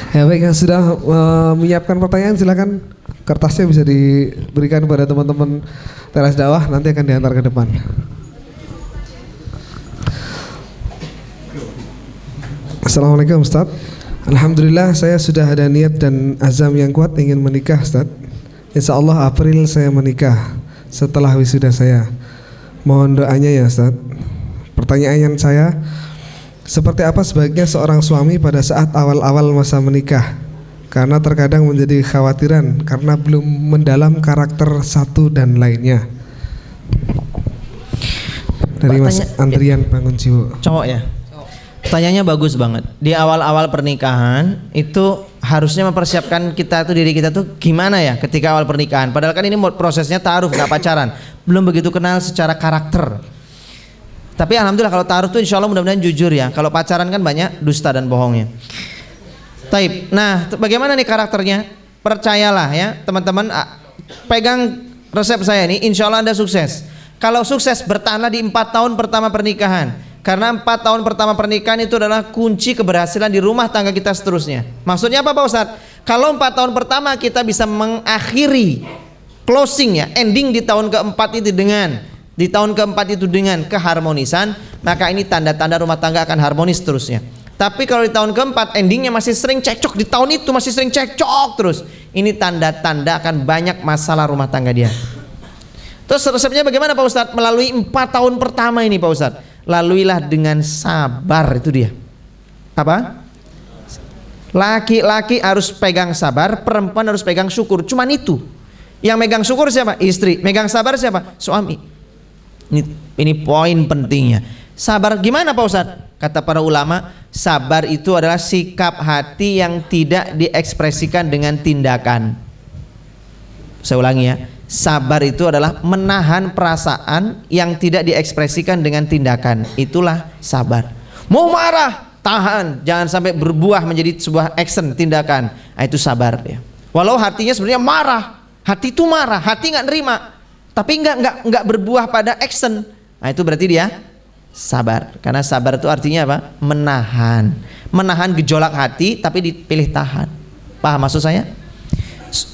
Ya baik, yang sudah menyiapkan pertanyaan silakan kertasnya bisa diberikan kepada teman-teman teras dakwah, nanti akan diantar ke depan. Assalamualaikum Ustaz. Alhamdulillah saya sudah ada niat dan azam yang kuat ingin menikah Ustaz. Insya Allah April saya menikah setelah wisuda saya. Mohon doanya ya Ustaz. Pertanyaan saya, seperti apa sebaiknya seorang suami pada saat awal-awal masa menikah? Karena terkadang menjadi kekhawatiran karena belum mendalam karakter satu dan lainnya. Dari Mas Andrian Bangunjiwo. Cowok ya? Pertanyaannya bagus banget. Di awal-awal pernikahan itu harusnya mempersiapkan kita tuh, diri kita tuh gimana ya ketika awal pernikahan. Padahal kan ini prosesnya ta'aruf, gak pacaran, belum begitu kenal secara karakter. Tapi alhamdulillah kalau ta'aruf tuh insya Allah mudah-mudahan jujur ya. Kalau pacaran kan banyak dusta dan bohongnya. Taib. Nah, bagaimana nih karakternya? Percayalah ya teman-teman, pegang resep saya ini, insya Allah Anda sukses. Kalau sukses, bertahanlah di 4 tahun pertama pernikahan. Karena 4 tahun pertama pernikahan itu adalah kunci keberhasilan di rumah tangga kita seterusnya. Maksudnya apa Pak Ustadz? Kalau 4 tahun pertama kita bisa mengakhiri closing ya, ending di tahun keempat itu dengan keharmonisan, maka ini tanda-tanda rumah tangga akan harmonis seterusnya. Tapi kalau di tahun keempat endingnya masih sering cekcok, di tahun itu masih sering cekcok terus, ini tanda-tanda akan banyak masalah rumah tangga dia. Terus resepnya bagaimana Pak Ustadz? Melalui 4 tahun pertama ini Pak Ustadz, laluilah dengan sabar, itu dia. Apa? Laki-laki harus pegang sabar, perempuan harus pegang syukur. Cuman itu. Yang megang syukur siapa? Istri. Megang sabar siapa? Suami. Ini poin pentingnya. Sabar gimana Pak Ustadz? Kata para ulama, sabar itu adalah sikap hati yang tidak diekspresikan dengan tindakan. Saya ulangi ya. Sabar itu adalah menahan perasaan yang tidak diekspresikan dengan tindakan. Itulah sabar. Mau marah, tahan, jangan sampai berbuah menjadi sebuah action, tindakan. Nah, itu sabar ya. Walau hatinya sebenarnya marah, hati itu marah, hati nggak nerima, tapi nggak berbuah pada action. Nah, itu berarti dia sabar. Karena sabar itu artinya apa? Menahan gejolak hati, tapi dipilih tahan. Paham maksud saya?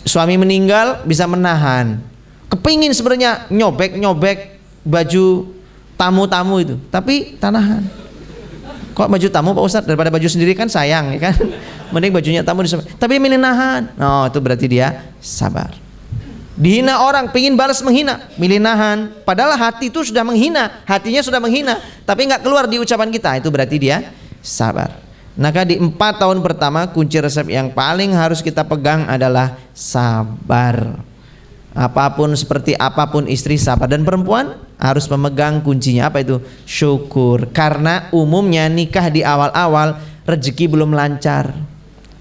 Suami meninggal bisa menahan, kepingin sebenarnya nyobek baju tamu itu, tapi tahan. Kok baju tamu Pak Ustadz, daripada baju sendiri kan sayang ya kan, mending bajunya tamu disobek, tapi milih nahan. Oh, itu berarti dia sabar. Dihina orang, pingin balas menghina, milih nahan. Padahal hati itu sudah menghina, hatinya sudah menghina, tapi nggak keluar di ucapan kita, itu berarti dia sabar. Maka di 4 tahun pertama kunci resep yang paling harus kita pegang adalah sabar. Apapun seperti apapun istri sabar, dan perempuan harus memegang kuncinya apa itu? Syukur. Karena umumnya nikah di awal-awal rezeki belum lancar.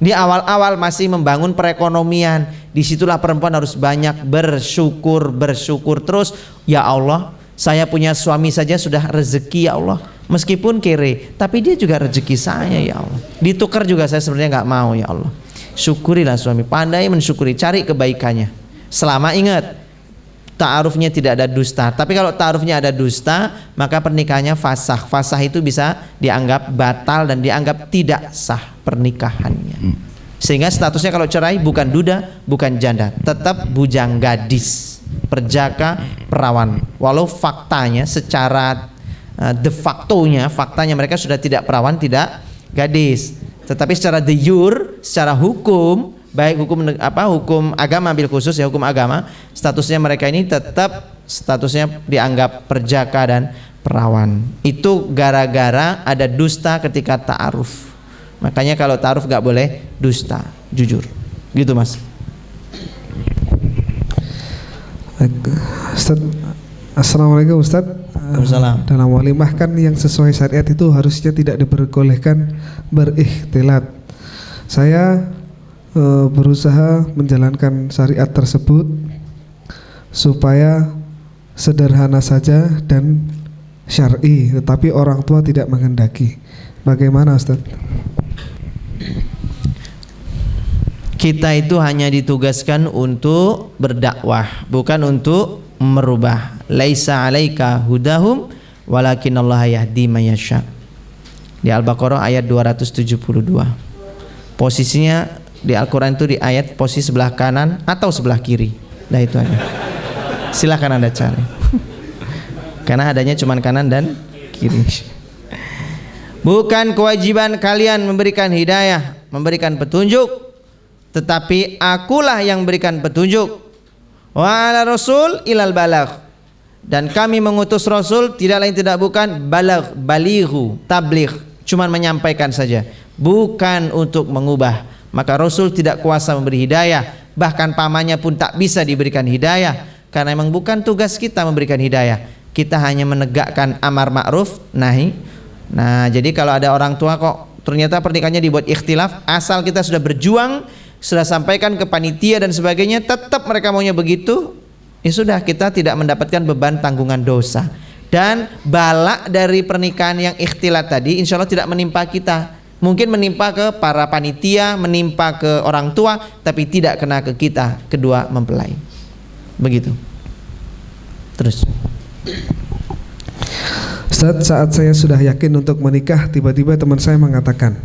Di awal-awal masih membangun perekonomian. Disitulah perempuan harus banyak bersyukur terus. Ya Allah, saya punya suami saja sudah rezeki ya Allah. Meskipun kere, tapi dia juga rezeki saya ya Allah. Ditukar juga saya sebenarnya nggak mau ya Allah. Syukurilah suami, pandai mensyukuri, cari kebaikannya. Selama ingat, ta'arufnya tidak ada dusta. Tapi kalau ta'arufnya ada dusta, maka pernikahannya fasah. Fasah itu bisa dianggap batal dan dianggap tidak sah pernikahannya. Sehingga statusnya kalau cerai bukan duda, bukan janda, tetap bujang gadis, perjaka, perawan. Walau faktanya secara faktanya mereka sudah tidak perawan, tidak gadis. Tetapi secara de jure, secara hukum, baik hukum agama bil khusus ya, hukum agama, statusnya mereka ini tetap statusnya dianggap perjaka dan perawan. Itu gara-gara ada dusta ketika ta'aruf. Makanya kalau ta'aruf gak boleh dusta, jujur. Gitu Mas. Ustaz, Assalamualaikum Ustaz. Dalam walimah kan yang sesuai syariat itu harusnya tidak diperbolehkan berikhtilat. Saya berusaha menjalankan syariat tersebut supaya sederhana saja dan syar'i, tetapi orang tua tidak menghendaki. Bagaimana Ustaz? Kita itu hanya ditugaskan untuk berdakwah, bukan untuk merubah. Laisa 'alaika hudahum walakinnallaha yahdi may yasha. Di Al-Baqarah ayat 272. Posisinya di Al-Quran itu di ayat posisi sebelah kanan atau sebelah kiri. Nah itu aja. Silahkan Anda cari. Karena adanya cuma kanan dan kiri. Bukan kewajiban kalian memberikan hidayah, memberikan petunjuk, tetapi akulah yang berikan petunjuk. Wa ala rasul ilal balagh. Dan kami mengutus Rasul tidak lain tidak bukan balighu, tabligh, cuman menyampaikan saja, bukan untuk mengubah. Maka Rasul tidak kuasa memberi hidayah, bahkan pamannya pun tak bisa diberikan hidayah, karena memang bukan tugas kita memberikan hidayah. Kita hanya menegakkan amar ma'ruf nahi. Nah, jadi kalau ada orang tua kok ternyata pernikahannya dibuat ikhtilaf, asal kita sudah berjuang, sudah sampaikan ke panitia dan sebagainya, tetap mereka maunya begitu, ya sudah, kita tidak mendapatkan beban tanggungan dosa. Dan bala dari pernikahan yang ikhtilat tadi insya Allah tidak menimpa kita. Mungkin menimpa ke para panitia, menimpa ke orang tua, tapi tidak kena ke kita kedua mempelai. Begitu. Terus Ustaz, saat saya sudah yakin untuk menikah, tiba-tiba teman saya mengatakan,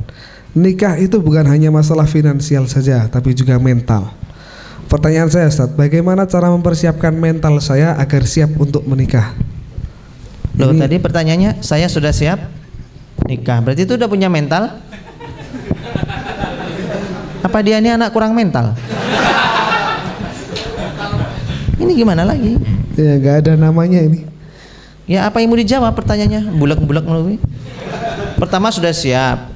nikah itu bukan hanya masalah finansial saja, tapi juga mental. Pertanyaan saya, Ustaz, bagaimana cara mempersiapkan mental saya agar siap untuk menikah? Loh, tadi pertanyaannya saya sudah siap nikah, berarti itu udah punya mental? Apa dia ini anak kurang mental? Ini gimana lagi? Ya nggak ada namanya ini. Ya apa yang mau dijawab pertanyaannya? Bulek-bulek melalui. Pertama sudah siap.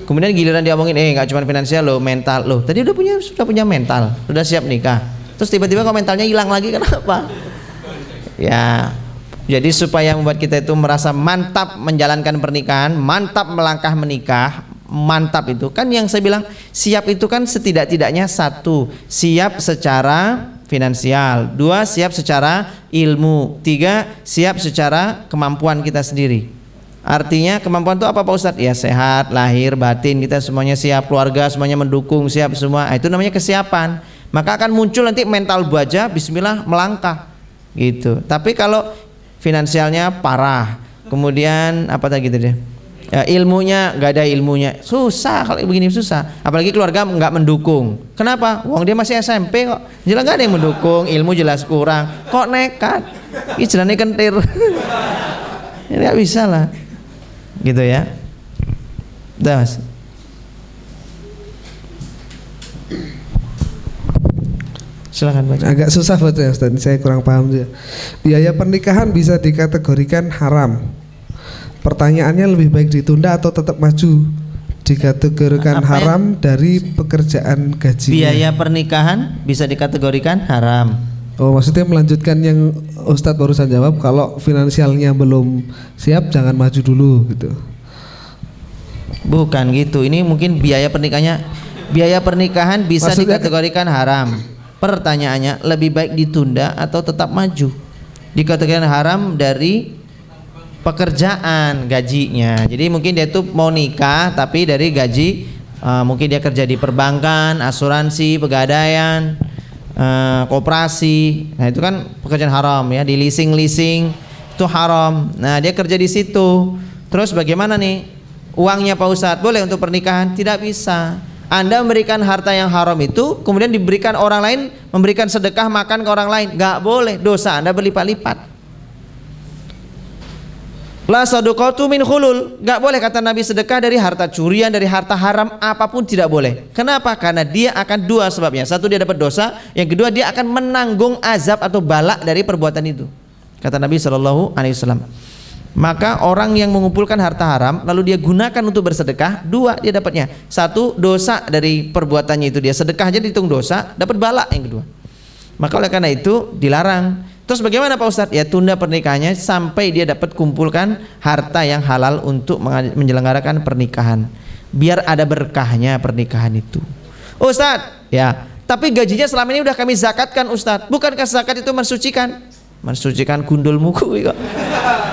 Kemudian giliran dia omongin, nggak cuma finansial loh, mental loh. Tadi sudah punya mental, sudah siap nikah. Terus tiba-tiba kok mentalnya hilang lagi, kenapa? Ya, jadi supaya membuat kita itu merasa mantap menjalankan pernikahan, mantap melangkah menikah, mantap itu kan yang saya bilang siap itu kan setidak-tidaknya satu, siap secara finansial, dua siap secara ilmu, tiga siap secara kemampuan kita sendiri. Artinya kemampuan itu apa Pak Ustadz? Ya sehat, lahir, batin, kita semuanya siap, keluarga semuanya mendukung, siap semua. Itu namanya kesiapan. Maka akan muncul nanti mental baja, bismillah melangkah gitu. Tapi kalau finansialnya parah, kemudian apa tadi gitu deh, ya, ilmunya nggak ada ilmunya, susah. Kalau begini susah. Apalagi keluarga nggak mendukung. Kenapa? Wong dia masih SMP kok, jelas nggak ada yang mendukung, ilmu jelas kurang. Kok nekat? Ih jalannya kentir. Nggak bisa lah. Gitu ya. Udah Mas. Silakan baca. Agak susah baca ya Ustaz, saya kurang paham juga. Biaya pernikahan bisa dikategorikan haram. Pertanyaannya lebih baik ditunda atau tetap maju? Dikategorikan haram dari pekerjaan gajinya. Biaya pernikahan bisa dikategorikan haram. Oh, maksudnya melanjutkan yang Ustadz barusan jawab, kalau finansialnya belum siap jangan maju dulu gitu. Bukan gitu. Ini mungkin biaya pernikahan bisa Maksudnya, dikategorikan haram. Pertanyaannya lebih baik ditunda atau tetap maju? Dikategorikan haram dari pekerjaan gajinya. Jadi mungkin dia tuh mau nikah tapi dari gaji, mungkin dia kerja di perbankan, asuransi, pegadaian, koperasi. Nah itu kan pekerjaan haram ya, di leasing itu haram. Nah dia kerja di situ. Terus bagaimana nih uangnya Pak Ustadz? Boleh untuk pernikahan? Tidak bisa. Anda memberikan harta yang haram itu kemudian diberikan orang lain, memberikan sedekah makan ke orang lain, nggak boleh. Dosa Anda berlipat-lipat. La sadaqatu min khulul, nggak boleh kata Nabi sedekah dari harta curian, dari harta haram apapun tidak boleh. Kenapa? Karena dia akan dua sebabnya. Satu, dia dapat dosa, yang kedua dia akan menanggung azab atau balak dari perbuatan itu. Kata Nabi SAW. Maka orang yang mengumpulkan harta haram lalu dia gunakan untuk bersedekah, dua dia dapatnya. Satu, dosa dari perbuatannya itu, dia sedekah aja dihitung dosa, dapat balak yang kedua. Maka oleh karena itu dilarang. Terus bagaimana Pak Ustadz? Ya tunda pernikahannya sampai dia dapat kumpulkan harta yang halal untuk menyelenggarakan pernikahan, biar ada berkahnya pernikahan itu. Ustadz, ya tapi gajinya selama ini udah kami zakatkan Ustadz. Bukankah zakat itu mensucikan? Mensucikan gundul muku kok.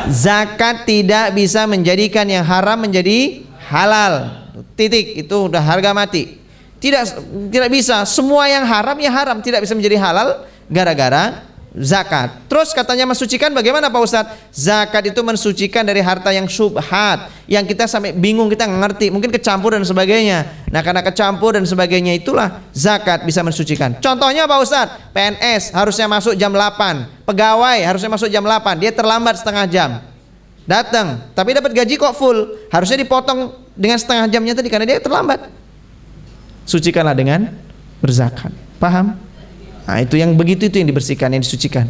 Zakat tidak bisa menjadikan yang haram menjadi halal. Titik, itu udah harga mati. Tidak bisa. Semua yang haram ya haram, tidak bisa menjadi halal gara-gara zakat. Terus katanya mensucikan bagaimana Pak Ustadz? Zakat itu mensucikan dari harta yang syubhat, yang kita sampai bingung, kita nggak ngerti, mungkin kecampur dan sebagainya. Nah karena kecampur dan sebagainya itulah zakat bisa mensucikan. Contohnya Pak Ustadz, PNS harusnya masuk jam 8, pegawai harusnya masuk jam 8, dia terlambat setengah jam. Datang, tapi dapat gaji kok full, harusnya dipotong dengan setengah jamnya tadi karena dia terlambat. Sucikanlah dengan berzakat. Paham? Nah itu yang begitu, itu yang dibersihkan, yang disucikan.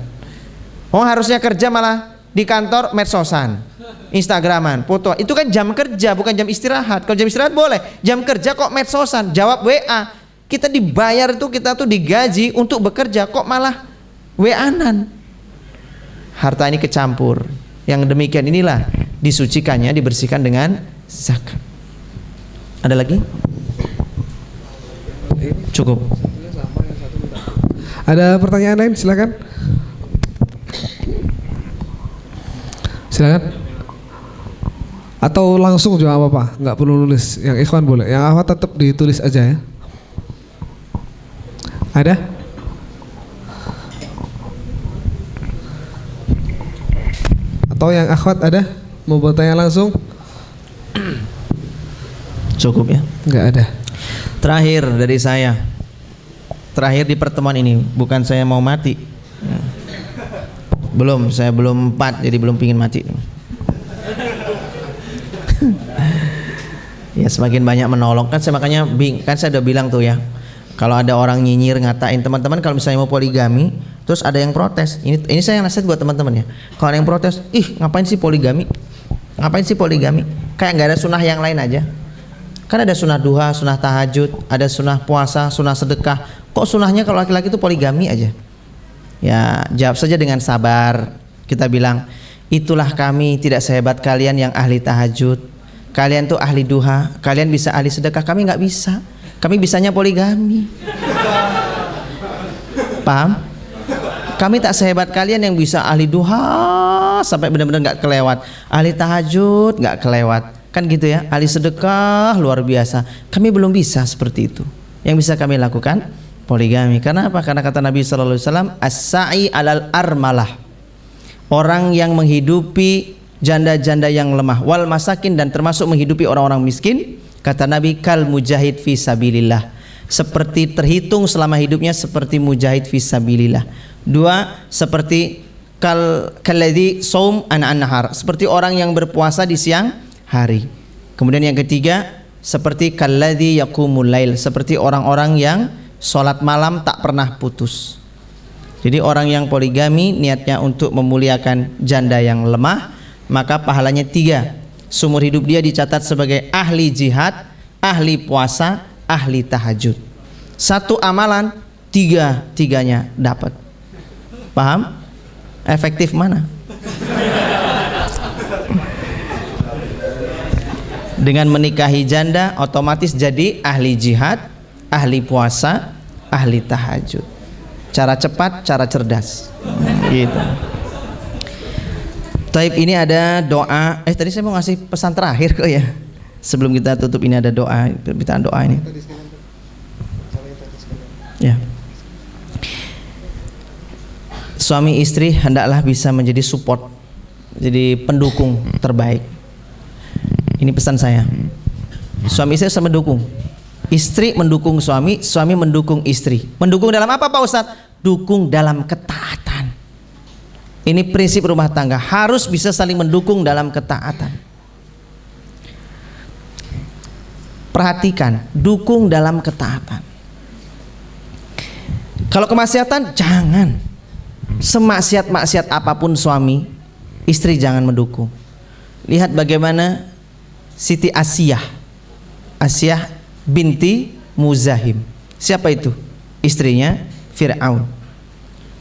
Oh harusnya kerja malah di kantor medsosan, Instagraman, foto. Itu kan jam kerja bukan jam istirahat. Kalau jam istirahat boleh, jam kerja kok medsosan, jawab WA. Kita dibayar itu, kita tuh digaji untuk bekerja, kok malah WA-an. Harta ini kecampur. Yang demikian inilah disucikannya, dibersihkan dengan zakat. Ada lagi? Cukup. Ada pertanyaan lain? Silakan. Silakan. Atau langsung juga apa-apa, nggak perlu nulis. Yang ikhwan boleh, yang akhwat tetap ditulis aja ya. Ada? Atau yang akhwat ada? Mau bertanya langsung? Cukup ya? Nggak ada. Terakhir dari saya. Terakhir di pertemuan ini, bukan saya mau mati. Belum, saya belum 4, jadi belum pingin mati. Ya semakin banyak menolong kan, saya makanya kan saya udah bilang tuh ya, kalau ada orang nyinyir ngatain teman-teman, kalau misalnya mau poligami, terus ada yang protes, ini saya nasihat buat teman-teman ya. Kalau ada yang protes, ngapain sih poligami? Ngapain sih poligami? Kayak nggak ada sunnah yang lain aja. Kan ada sunnah duha, sunnah tahajud, ada sunnah puasa, sunnah sedekah. Kok sunnahnya kalau laki-laki itu poligami aja? Ya jawab saja dengan sabar. Kita bilang, itulah kami tidak sehebat kalian yang ahli tahajud. Kalian tuh ahli duha, kalian bisa ahli sedekah, kami nggak bisa. Kami bisanya poligami. Paham? Kami tak sehebat kalian yang bisa ahli duha sampai benar-benar nggak kelewat, ahli tahajud nggak kelewat. Kan gitu ya, ahli sedekah luar biasa. Kami belum bisa seperti itu. Yang bisa kami lakukan poligami. Karena apa? Karena kata Nabi sallallahu alaihi wasallam, as-sa'i 'alal armalah. Orang yang menghidupi janda-janda yang lemah, wal masakin, dan termasuk menghidupi orang-orang miskin, kata Nabi, kal mujahid fi sabilillah. Seperti terhitung selama hidupnya seperti mujahid fi sabilillah. 2, seperti kalladzi saum an-nahar, seperti orang yang berpuasa di siang hari. Kemudian yang ketiga, seperti kalladzi yaqumul lail, seperti orang-orang yang sholat malam tak pernah putus. Jadi orang yang poligami niatnya untuk memuliakan janda yang lemah, maka pahalanya 3. Seumur hidup dia dicatat sebagai ahli jihad, ahli puasa, ahli tahajud. 1 amalan, 3-tiganya dapat. Paham? Efektif mana? Dengan menikahi janda otomatis jadi ahli jihad, ahli puasa, ahli tahajud. Cara cepat, cara cerdas. Gitu. Taib, ini ada doa. Tadi saya mau ngasih pesan terakhir kok ya. Sebelum kita tutup ini ada doa, permintaan doa ini. Ya. Suami istri hendaklah bisa menjadi support, jadi pendukung terbaik. Ini pesan saya. Suami istri sama mendukung. Istri mendukung suami, suami mendukung istri. Mendukung dalam apa Pak Ustadz? Dukung dalam ketaatan. Ini prinsip rumah tangga, harus bisa saling mendukung dalam ketaatan. Perhatikan, dukung dalam ketaatan. Kalau kemaksiatan jangan. Semaksiat-maksiat apapun suami, istri jangan mendukung. Lihat bagaimana Siti Asiyah binti Muzahim. Siapa itu? Istrinya Fir'aun.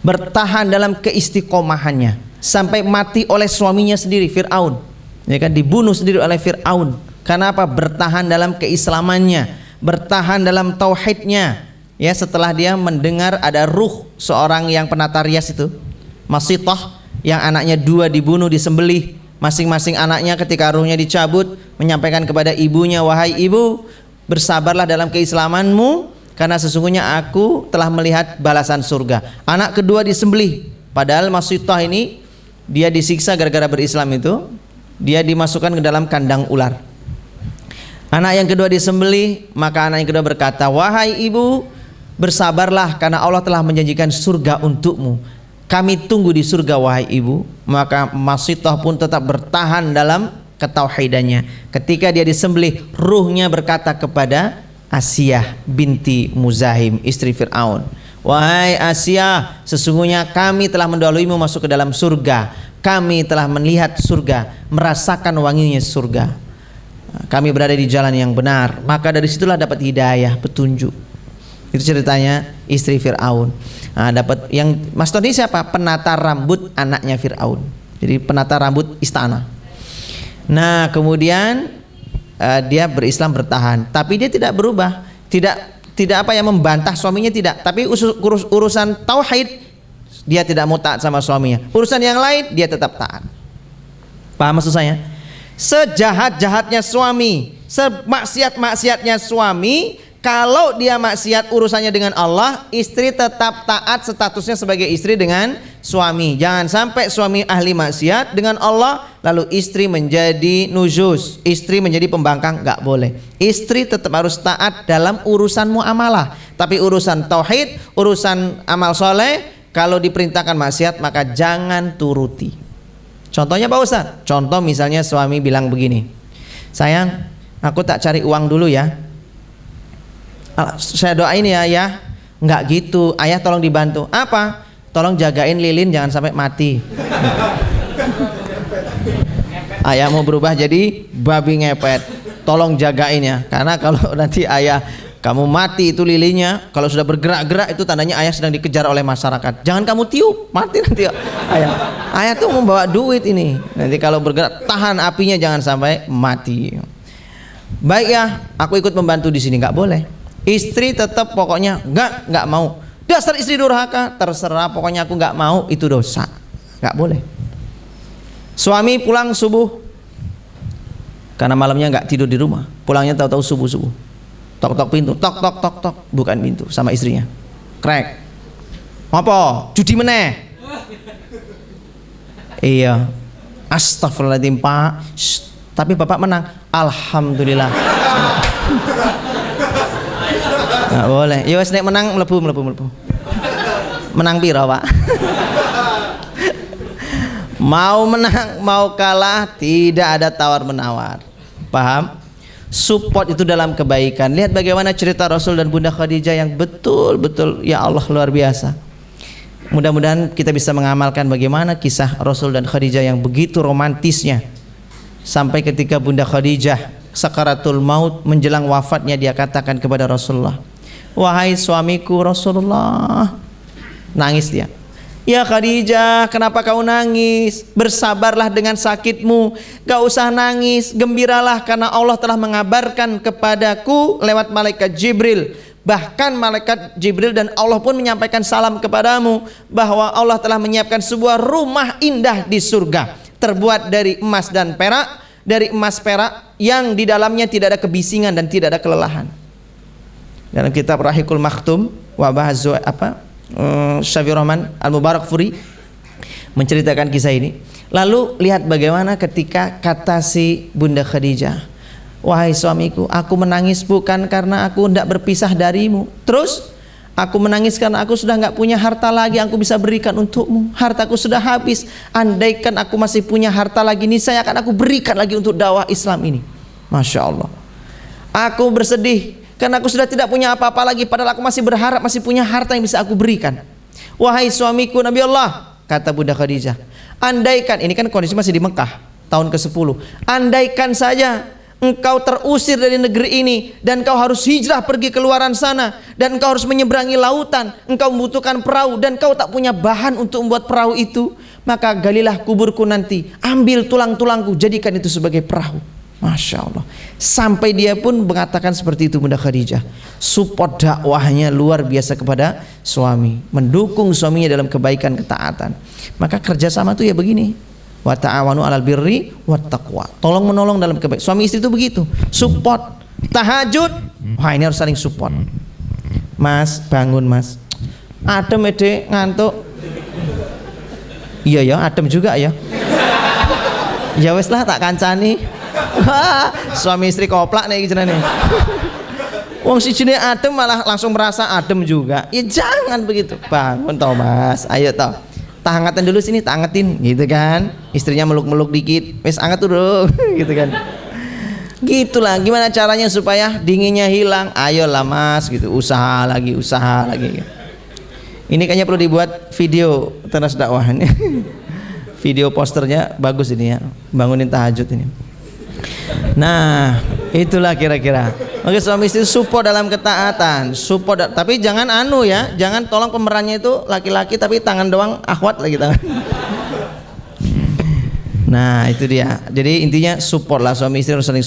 Bertahan dalam keistiqomahannya sampai mati oleh suaminya sendiri, Fir'aun. Ya kan, dibunuh sendiri oleh Fir'aun. Karena apa? Bertahan dalam keislamannya, bertahan dalam tauhidnya. Ya, setelah dia mendengar ada ruh seorang yang penata rias itu, Masitah, yang anaknya 2 dibunuh, disembelih. Masing-masing anaknya ketika ruhnya dicabut menyampaikan kepada ibunya, wahai ibu, bersabarlah dalam keislamanmu, karena sesungguhnya aku telah melihat balasan surga. Anak kedua disembelih, Padahal Masitah ini dia disiksa gara-gara berislam itu, dia dimasukkan ke dalam kandang ular. Anak yang kedua disembelih, maka anak yang kedua berkata, "Wahai ibu, bersabarlah karena Allah telah menjanjikan surga untukmu. Kami tunggu di surga wahai ibu." Maka Masitah pun tetap bertahan dalam ketauhidannya. Ketika dia disembelih, ruhnya berkata kepada Asiyah binti Muzahim, istri Fir'aun, "Wahai Asiyah, sesungguhnya kami telah mendahuluimu masuk ke dalam surga. Kami telah melihat surga, merasakan wanginya surga. Kami berada di jalan yang benar." Maka dari situlah dapat hidayah, petunjuk. Itu ceritanya istri Fir'aun. Nah, dapat yang Mas Tony siapa? Penata rambut anaknya Fir'aun. Jadi penata rambut istana. Nah, kemudian dia berislam bertahan, tapi dia tidak berubah, tidak apa yang membantah suaminya, tidak. Tapi urusan tauhid dia tidak mau taat sama suaminya. Urusan yang lain dia tetap taat. Paham maksud saya? Sejahat-jahatnya suami, semaksiat-maksiatnya suami, kalau dia maksiat urusannya dengan Allah, istri tetap taat statusnya sebagai istri dengan suami. Jangan sampai suami ahli maksiat dengan Allah, lalu istri menjadi nujus, istri menjadi pembangkang, nggak boleh. Istri tetap harus taat dalam urusan muamalah, tapi urusan tauhid, urusan amal soleh, kalau diperintahkan maksiat maka jangan turuti. Contohnya Pak Ustaz, contoh misalnya suami bilang begini, "Sayang, aku tak cari uang dulu ya, saya doain ya." Enggak gitu, ayah tolong dibantu. Apa? Tolong jagain lilin jangan sampai mati. Ayah mau berubah jadi babi ngepet, tolong jagain ya, karena kalau nanti ayah kamu mati itu lilinnya, kalau sudah bergerak-gerak itu tandanya ayah sedang dikejar oleh masyarakat. Jangan kamu tiup, mati nanti ayah. Ayah tuh membawa duit ini. Nanti kalau bergerak tahan apinya jangan sampai mati. Baik ya, aku ikut membantu di sini, nggak boleh. Istri tetap pokoknya nggak mau. Dasar istri durhaka, terserah pokoknya aku nggak mau, itu dosa, nggak boleh. Suami pulang subuh karena malamnya nggak tidur di rumah, pulangnya tahu-tahu subuh. Tok-tok pintu, tok, bukan pintu, sama istrinya. Krek. Apa? Judi meneh. Iya. Astagfirullahaladzim Pak. Tapi Bapak menang. Alhamdulillah. Nggak boleh. Ya wes nek menang mlebu. Menang piro Pak? Mau menang, mau kalah, tidak ada tawar menawar. Paham? Support itu dalam kebaikan. Lihat bagaimana cerita Rasul dan Bunda Khadijah yang betul-betul ya Allah luar biasa. Mudah-mudahan kita bisa mengamalkan bagaimana kisah Rasul dan Khadijah yang begitu romantisnya. Sampai ketika Bunda Khadijah sakaratul maut menjelang wafatnya, dia katakan kepada Rasulullah, "Wahai suamiku Rasulullah." Nangis dia. "Ya Khadijah, kenapa kau nangis? Bersabarlah dengan sakitmu, gak usah nangis, gembiralah karena Allah telah mengabarkan kepadaku lewat malaikat Jibril. Bahkan malaikat Jibril dan Allah pun menyampaikan salam kepadamu bahwa Allah telah menyiapkan sebuah rumah indah di surga, terbuat dari emas dan perak, dari emas perak yang di dalamnya tidak ada kebisingan dan tidak ada kelelahan." Dalam kitab Rahikul Maktum wa Bahazu Syafiur Rahman Al-Mubarak Furi menceritakan kisah ini. Lalu lihat bagaimana ketika kata si Bunda Khadijah, "Wahai suamiku, aku menangis bukan karena aku hendak berpisah darimu. Terus aku menangis karena aku sudah nggak punya harta lagi yang aku bisa berikan untukmu. Hartaku sudah habis. Andaikan aku masih punya harta lagi, niscaya akan aku berikan lagi untuk dakwah Islam ini." Masya Allah. "Aku bersedih karena aku sudah tidak punya apa-apa lagi, padahal aku masih berharap masih punya harta yang bisa aku berikan. Wahai suamiku Nabi Allah," kata Bunda Khadijah, "andaikan," ini kan kondisi masih di Mekah tahun ke-10, "andaikan saja engkau terusir dari negeri ini dan engkau harus hijrah pergi ke luaran sana, dan engkau harus menyeberangi lautan, engkau membutuhkan perahu dan engkau tak punya bahan untuk membuat perahu itu, maka galilah kuburku nanti, ambil tulang-tulangku, jadikan itu sebagai perahu." Masya Allah. Sampai dia pun mengatakan seperti itu Bunda Khadijah. Support dakwahnya luar biasa kepada suami, mendukung suaminya dalam kebaikan, ketaatan. Maka kerjasama itu ya begini, wa ta'awanu 'alal birri wat taqwa, tolong menolong dalam kebaikan. Suami istri itu begitu, support. Tahajud, wah ini harus saling support. "Mas, bangun Mas." "Adem ede, ngantuk." Iya ya, adem juga ya. Ya wes lah tak kancani. Suami istri koplak nih jenenge. Wong si jenis adem malah langsung merasa adem juga. Ya jangan begitu. Bangun toh Mas, ayo toh. Tak hangatin dulu sini, tak hangatin gitu kan. Istrinya meluk-meluk dikit, wes anget dulu gitu kan. Gitulah, gimana caranya supaya dinginnya hilang? Ayolah Mas gitu, usaha lagi. Ini kayaknya perlu dibuat video teras dakwah ini. Video posternya bagus ini ya, bangunin tahajud ini. Nah, itulah kira-kira. Oke, suami istri support dalam ketaatan, tapi jangan ya, jangan tolong pemerannya itu laki-laki tapi tangan doang akhwat lagi tangan. Nah, itu dia. Jadi intinya support lah, suami istri harus saling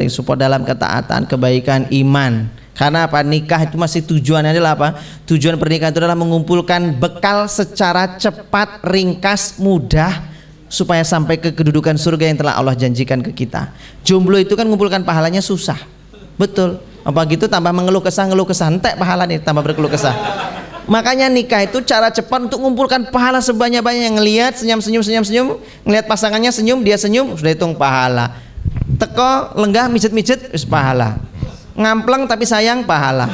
support dalam ketaatan, kebaikan, iman. Karena apa? Nikah itu masih tujuannya adalah apa? Tujuan pernikahan itu adalah mengumpulkan bekal secara cepat, ringkas, mudah supaya sampai ke kedudukan surga yang telah Allah janjikan ke kita. Jomblo itu kan mengumpulkan pahalanya susah. Betul. Apa gitu tambah mengeluh kesah, entek pahala nih, tambah berkeluh kesah. Makanya nikah itu cara cepat untuk mengumpulkan pahala sebanyak-banyaknya. Ngelihat senyum, ngelihat pasangannya senyum, dia senyum, sudah hitung pahala. Teko, lenggah, mijet-mijet, wis pahala. Ngampleng tapi sayang pahala.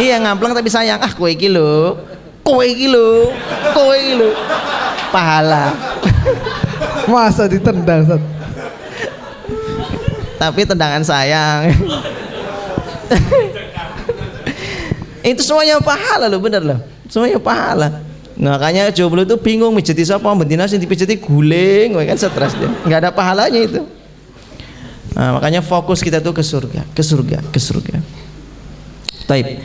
Iya, ngampleng tapi sayang. Ah, kowe iki lho pahala. Masa ditendang Ustaz? Tapi tendangan sayang. Itu semuanya pahala loh, bener loh. Semuanya pahala. Nah, makanya jomblo itu bingung mijeti sapa, betina sing dipijeti guling, kan stres dia. Enggak ada pahalanya itu. Nah, makanya fokus kita tuh ke surga. Taib.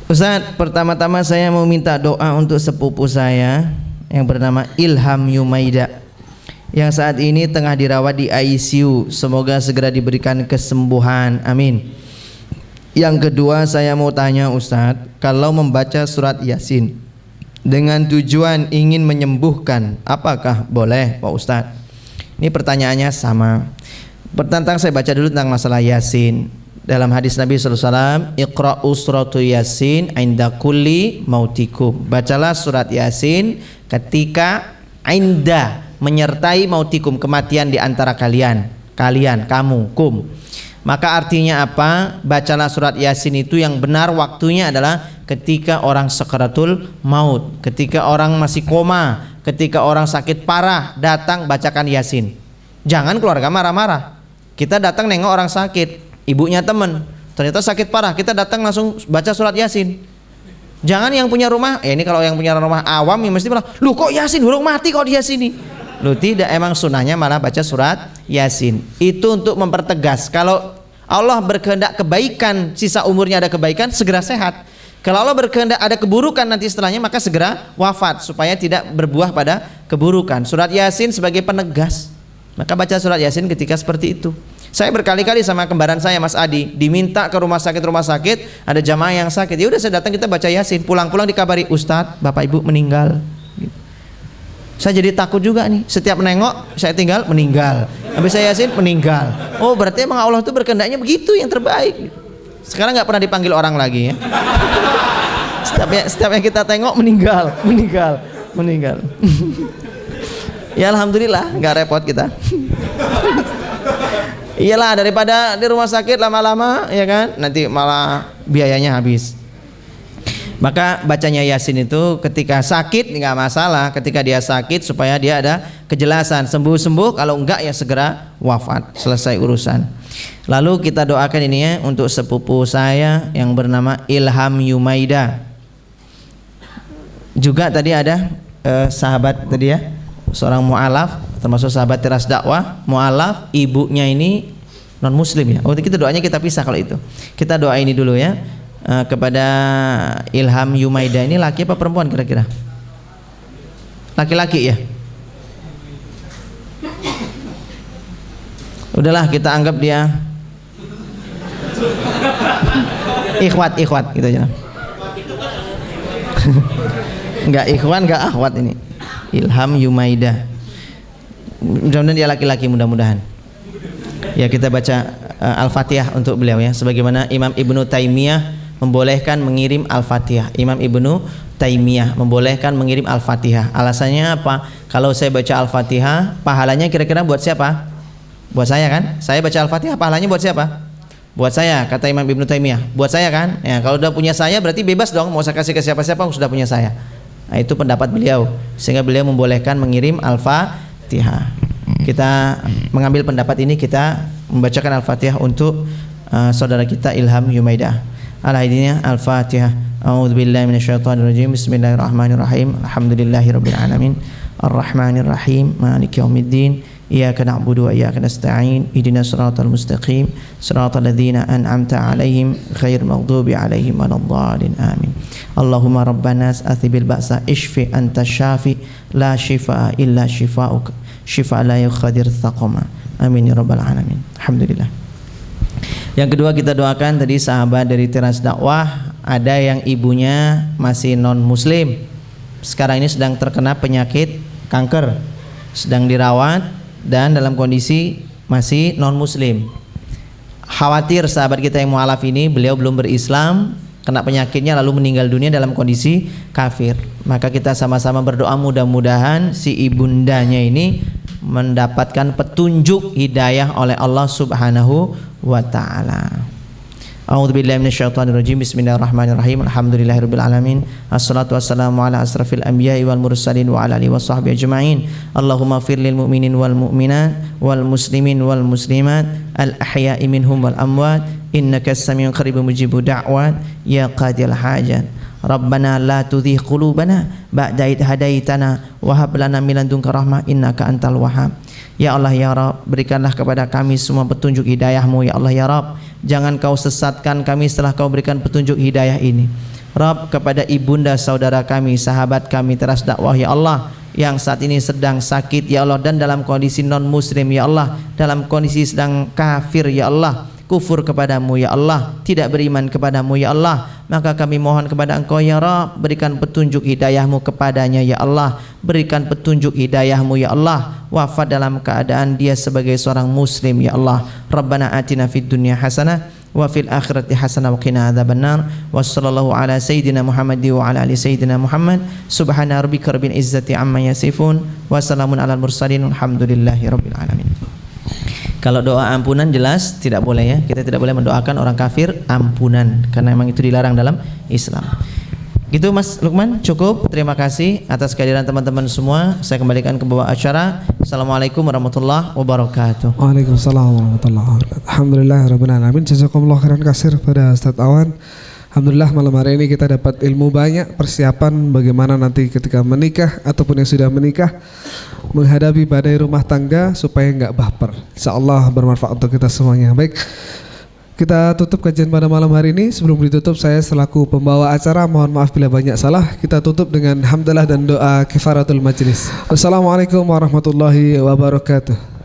Ustaz, pertama-tama saya mau minta doa untuk sepupu saya yang bernama Ilham Yumaida yang saat ini tengah dirawat di ICU. Semoga segera diberikan kesembuhan. Amin. Yang kedua, saya mau tanya Ustaz, kalau membaca surat Yasin dengan tujuan ingin menyembuhkan, apakah boleh Pak Ustaz? Ini pertanyaannya sama. Pertama saya baca dulu tentang masalah Yasin. Dalam hadis Nabi SAW, Iqra'u suratu Yasin inda kulli mautikum. Bacalah surat Yasin ketika inda, menyertai mautikum, kematian di antara kalian, kamu, kum. Maka artinya apa? Bacalah surat Yasin itu yang benar waktunya adalah ketika orang sakaratul maut, ketika orang masih koma, ketika orang sakit parah, datang bacakan Yasin. Jangan keluarga marah-marah. Kita datang nengok orang sakit, ibunya temen, ternyata sakit parah, kita datang langsung baca surat Yasin. Jangan yang punya rumah, ini kalau yang punya rumah awam yang mesti bilang, lu kok Yasin, hurung mati kok di Yasin. Lu tidak, emang sunnahnya malah baca surat Yasin. Itu untuk mempertegas kalau Allah berkehendak kebaikan, sisa umurnya ada kebaikan, segera sehat. Kalau Allah berkehendak ada keburukan nanti setelahnya, maka segera wafat supaya tidak berbuah pada keburukan. Surat Yasin sebagai penegas. Maka baca surat Yasin ketika seperti itu. Saya berkali-kali sama kembaran saya Mas Adi diminta ke rumah sakit, ada jamaah yang sakit. Ya udah saya datang, kita baca Yasin. Pulang-pulang dikabari, Ustadz, Bapak Ibu meninggal. Gitu. Saya jadi takut juga nih. Setiap nengok saya tinggal meninggal. Habis saya Yasin meninggal. Oh, berarti emang Allah itu berkehendaknya begitu yang terbaik. Sekarang nggak pernah dipanggil orang lagi ya. Setiap yang kita tengok meninggal. Ya alhamdulillah, nggak repot kita. Iyalah, daripada di rumah sakit lama-lama ya kan, nanti malah biayanya habis. Maka bacanya Yasin itu ketika sakit nggak masalah, ketika dia sakit supaya dia ada kejelasan, sembuh, kalau enggak ya segera wafat, selesai urusan. Lalu kita doakan ini ya untuk sepupu saya yang bernama Ilham Yumaida. Juga tadi ada sahabat tadi ya, seorang mu'alaf, termasuk sahabat teras dakwah, mu'alaf, ibunya ini non muslim ya. Oh, kita doanya kita pisah kalau itu. Kita doa ini dulu ya kepada Ilham Yumaida. Ini laki apa perempuan kira-kira? Laki-laki ya. Udahlah kita anggap dia ikhwat gitu aja. Enggak ikhwan, enggak akhwat ini. Ilham Yumaida. Mudah-mudahan dia laki-laki, mudah-mudahan. Ya kita baca Al-Fatihah untuk beliau ya. Sebagaimana Imam Ibnu Taimiyah membolehkan mengirim Al-Fatihah. Imam Ibnu Taimiyah membolehkan mengirim Al-Fatihah. Alasannya apa? Kalau saya baca Al-Fatihah, pahalanya kira-kira buat siapa? Buat saya kan? Saya baca Al-Fatihah, pahalanya buat siapa? Buat saya, kata Imam Ibnu Taimiyah. Buat saya kan? Ya, kalau udah punya saya berarti bebas dong, mau saya kasih ke siapa-siapa, sudah punya saya. Nah, itu pendapat beliau. Sehingga beliau membolehkan mengirim Al-Fatihah. Kita mengambil pendapat ini, kita membacakan Al-Fatihah untuk saudara kita Ilham Yumaidah. Al-Aidina Al-Fatihah. A'udzubillahi minasyaitonirrajim. Bismillahirrahmanirrahim. Alhamdulillahirabbil alamin. Arrahmanirrahim. Maliki yaumiddin. Iyyaka na'budu wa iyyaka nasta'in. Ihdinas siratal mustaqim. Siratal ladzina an'amta 'alaihim ghairil maghdubi 'alaihim waladdallin. Amin. Allahumma rabbanas athibil ba'sa ishfi anta syafi la shifaa illa shifaa'uk. Shifa' la yughadiru saqama. Amin ya rabbal alamin. Alhamdulillah. Yang kedua, kita doakan tadi sahabat dari Teras Dakwah, ada yang ibunya masih non muslim. Sekarang ini sedang terkena penyakit kanker, sedang dirawat dan dalam kondisi masih non muslim. Khawatir sahabat kita yang mualaf ini, beliau belum berislam, kena penyakitnya lalu meninggal dunia dalam kondisi kafir. Maka kita sama-sama berdoa mudah-mudahan si ibundanya ini mendapatkan petunjuk hidayah oleh Allah Subhanahu wa taala. A'udzubillahi minasyaitonirrajim. Bismillahirrahmanirrahim. Alhamdulillahirabbil alamin. Assalatu wassalamu ala asrafil anbiya'i wal mursalin wa ala alihi washabbihi ajma'in. Allahumma ighfir lil mu'minin wal mu'minat wal muslimin wal muslimat al ahya'i minhum wal amwat innaka as-sami'un qaribun mujibud da'wat ya qadil hajat. Rabbana la tuzigh qulubana ba'da idh hadaitana wa hab lana min ladunka rahmah innaka antal wahhab. Ya Allah ya Rabb, berikanlah kepada kami semua petunjuk hidayah-Mu ya Allah ya Rabb. Jangan Kau sesatkan kami setelah Kau berikan petunjuk hidayah ini. Rabb, kepada ibunda saudara kami, sahabat kami Teras Dakwah ya Allah, yang saat ini sedang sakit ya Allah, dan dalam kondisi non muslim ya Allah, dalam kondisi sedang kafir ya Allah, kufur kepadamu ya Allah, tidak beriman kepadamu ya Allah, maka kami mohon kepada Engkau ya Rabb, berikan petunjuk hidayah-Mu kepadanya ya Allah, berikan petunjuk hidayah-Mu ya Allah, wafat dalam keadaan dia sebagai seorang muslim ya Allah. Rabbana atina fid dunya hasanah wa fil akhirati hasanah wa qina adzabannar. Wassallallahu ala sayyidina Muhammad wa ala ali sayyidina Muhammad. Subhana rabbika rabbil izzati amma yasifun wa salamun alal mursalin alhamdulillahi rabbil alamin. Kalau doa ampunan jelas tidak boleh ya. Kita tidak boleh mendoakan orang kafir ampunan karena memang itu dilarang dalam Islam. Gitu Mas Lukman, cukup. Terima kasih atas kehadiran teman-teman semua. Saya kembalikan ke bawah acara. Assalamualaikum warahmatullahi wabarakatuh. Waalaikumsalam warahmatullahi wabarakatuh. Alhamdulillahirabbil alamin. Jazakumullah khairan katsir pada Ustaz Awan. Alhamdulillah malam hari ini kita dapat ilmu banyak, persiapan bagaimana nanti ketika menikah ataupun yang sudah menikah menghadapi badai rumah tangga supaya enggak baper. Insyaallah bermanfaat untuk kita semuanya. Baik, kita tutup kajian pada malam hari ini. Sebelum ditutup, saya selaku pembawa acara mohon maaf bila banyak salah. Kita tutup dengan hamdalah dan doa kifaratul majlis. Wassalamualaikum warahmatullahi wabarakatuh.